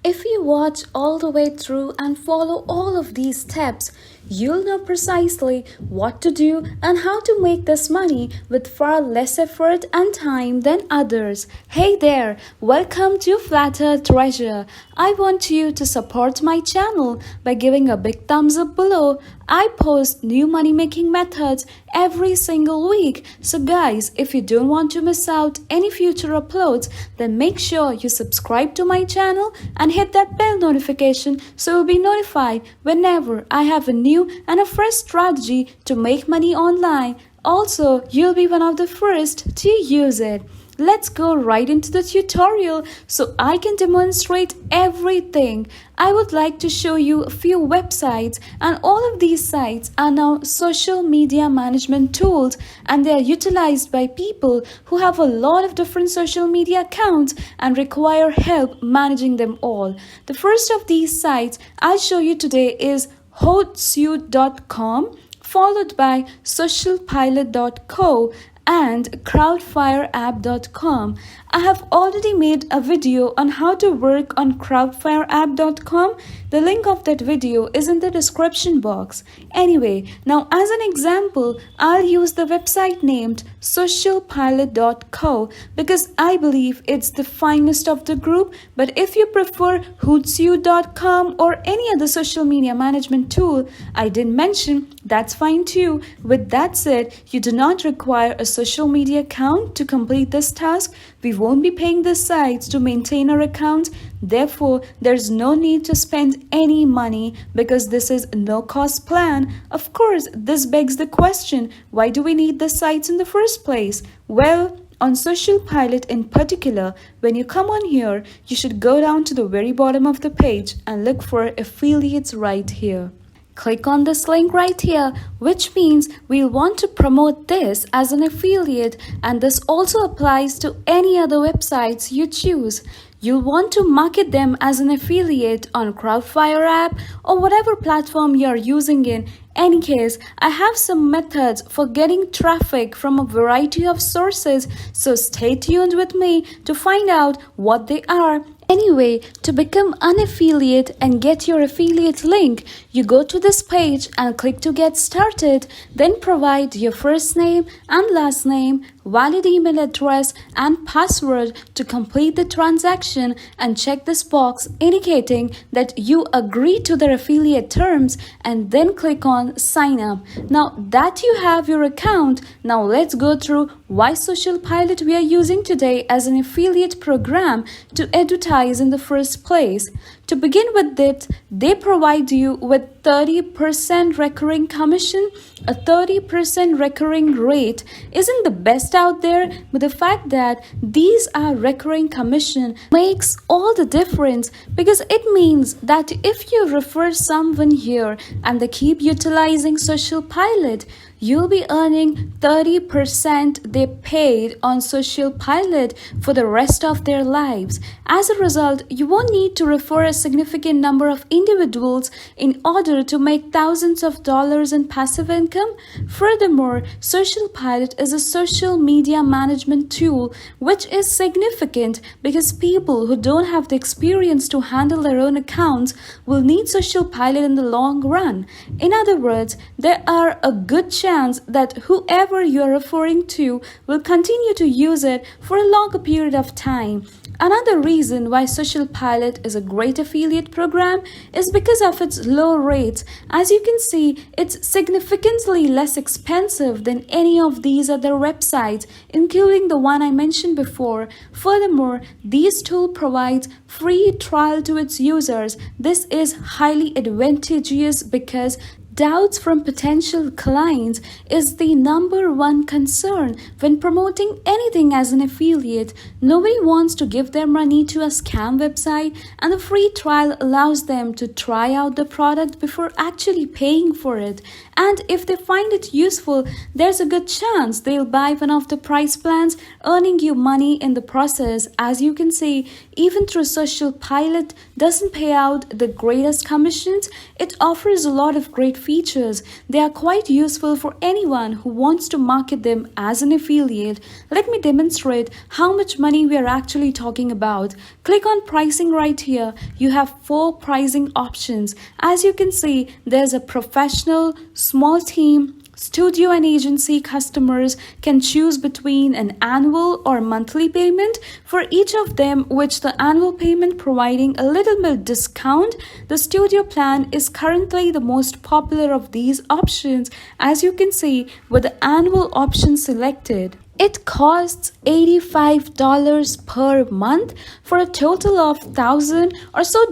If you watch all the way through and follow all of these steps, you'll know precisely what to do and how to make this money with far less effort and time than others. Hey there, welcome to Flatter Treasure. I want you to support my channel by giving a big thumbs up below. I post new money making methods every single week. So guys, if you don't want to miss out any future uploads, then make sure you subscribe to my channel and hit that bell notification so you'll be notified whenever I have a new and a fresh strategy to make money online. Also, you'll be one of the first to use it. Let's go right into the tutorial so I can demonstrate everything. I would like to show you a few websites, and all of these sites are now social media management tools, and they are utilized by people who have a lot of different social media accounts and require help managing them all. The first of these sites I'll show you today is hootsuite.com, followed by socialpilot.co and crowdfireapp.com. I have already made a video on how to work on crowdfireapp.com. The link of that video is in the description box. Anyway, now as an example, I'll use the website named socialpilot.co because I believe it's the finest of the group. But if you prefer hootsuite.com or any other social media management tool I didn't mention, that's fine too. With that said, you do not require a social media account to complete this task. We won't be paying the sites to maintain our account. Therefore, there's no need to spend any money because this is a no-cost plan. Of course, this begs the question, why do we need the sites in the first place? Well, on Social Pilot in particular, when you come on here, you should go down to the very bottom of the page and look for affiliates right here. Click on this link right here, which means we'll want to promote this as an affiliate, and this also applies to any other websites you choose. You'll want to market them as an affiliate on Crowdfire app or whatever platform you're using in. Any case, I have some methods for getting traffic from a variety of sources, so stay tuned with me to find out what they are. Anyway, to become an affiliate and get your affiliate link, you go to this page and click to get started, then provide your first name and last name, valid email address and password to complete the transaction, and check this box indicating that you agree to their affiliate terms, and then click on sign up. Now that you have your account, now let's go through why Social Pilot we are using today as an affiliate program to advertise in the first place. To begin with it, they provide you with 30% recurring commission. A 30% recurring rate isn't the best out there, but the fact that these are recurring commission makes all the difference, because it means that if you refer someone here and they keep utilizing Social Pilot, you'll be earning 30% they paid on Social Pilot for the rest of their lives. As a result, you won't need to refer a significant number of individuals in order to make thousands of dollars in passive income. Furthermore, Social Pilot is a social media management tool which is significant because people who don't have the experience to handle their own accounts will need Social Pilot in the long run. In other words, there are a good chance that whoever you are referring to will continue to use it for a longer period of time. Another reason why Social Pilot is a great affiliate program is because of its low rates. As you can see, it's significantly less expensive than any of these other websites, including the one I mentioned before. Furthermore, this tool provides free trial to its users. This is highly advantageous because doubts from potential clients is the number one concern when promoting anything as an affiliate. Nobody wants to give their money to a scam website, and the free trial allows them to try out the product before actually paying for it. And if they find it useful, there's a good chance they'll buy one of the price plans, earning you money in the process. As you can see, even through Social Pilot doesn't pay out the greatest commissions, it offers a lot of great features. They are quite useful for anyone who wants to market them as an affiliate. Let me demonstrate how much money we are actually talking about. Click on pricing right here. You have 4 pricing options. As you can see, there's a professional, small team, studio and agency customers can choose between an annual or monthly payment for each of them, which the annual payment providing a little bit discount. The studio plan is currently the most popular of these options, as you can see with the annual option selected. It costs $85 per month for a total of $1,000 or so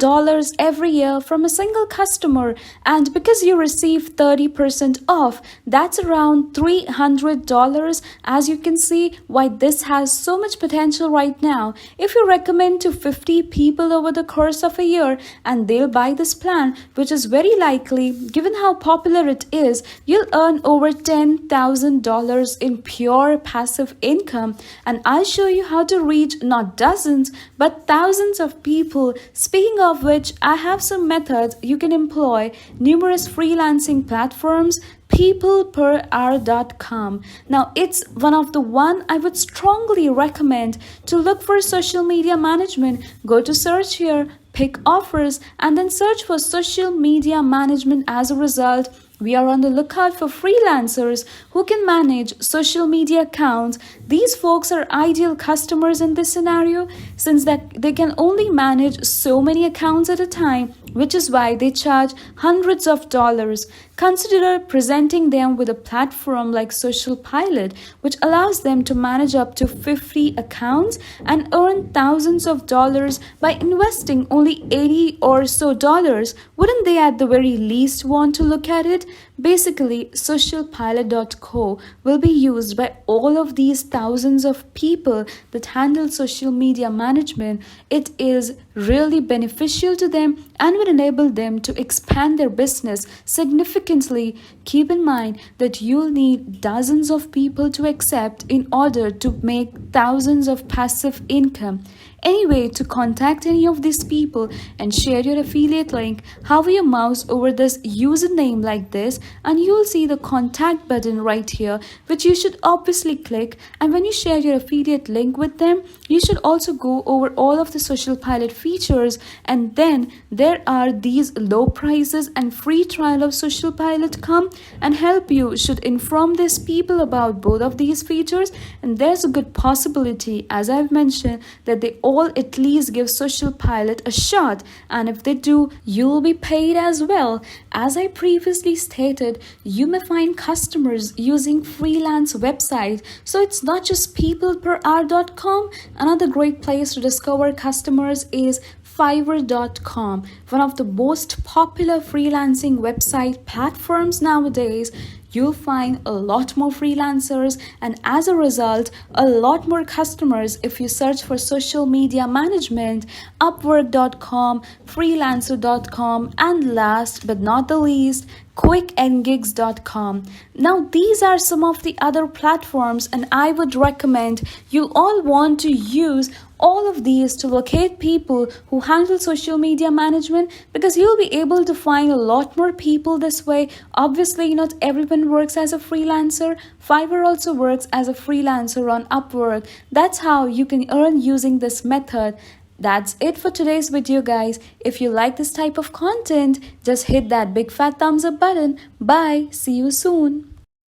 every year from a single customer, and because you receive 30% off, that's around $300. As you can see why this has so much potential right now. If you recommend to 50 people over the course of a year and they'll buy this plan, which is very likely given how popular it is, you'll earn over $10,000 in pure passive income, and I'll show you how to reach not dozens but thousands of people. Speaking of which, I have some methods you can employ. Numerous freelancing platforms, peopleperhour.com. Now it's one of the one I would strongly recommend to look for social media management. Go to search here, pick offers, and then search for social media management. As a result, we are on the lookout for freelancers who can manage social media accounts. These folks are ideal customers in this scenario since that they can only manage so many accounts at a time, which is why they charge hundreds of dollars. Consider presenting them with a platform like Social Pilot, which allows them to manage up to 50 accounts and earn thousands of dollars by investing only $80 or so. Wouldn't they at the very least want to look at it? Basically, socialpilot.co will be used by all of these thousands of people that handle social media management. It is really beneficial to them and will enable them to expand their business significantly. Keep in mind that you'll need dozens of people to accept in order to make thousands of passive income. Anyway, to contact any of these people and share your affiliate link, hover your mouse over this username like this and you'll see the contact button right here, which you should obviously click. And when you share your affiliate link with them, you should also go over all of the Social Pilot features, and then there are these low prices and free trial of Social Pilot come and help you. Should inform these people about both of these features, and there's a good possibility, as I've mentioned, that they all at least give Social Pilot a shot, and if they do, you'll be paid as well. As I previously stated, you may find customers using freelance websites, so it's not just peopleperhour.com. Another great place to discover customers is Fiverr.com, one of the most popular freelancing website platforms nowadays. You'll find a lot more freelancers and as a result a lot more customers if you search for social media management. Upwork.com, freelancer.com, and last but not the least, quickandgigs.com. Now these are some of the other platforms, and I would recommend you all want to use all of these to locate people who handle social media management, because you'll be able to find a lot more people this way. Obviously, not everyone works as a freelancer. Fiverr also works as a freelancer on Upwork. That's how you can earn using this method. That's it for today's video, guys. If you like this type of content, just hit that big fat thumbs up button. Bye. See you soon.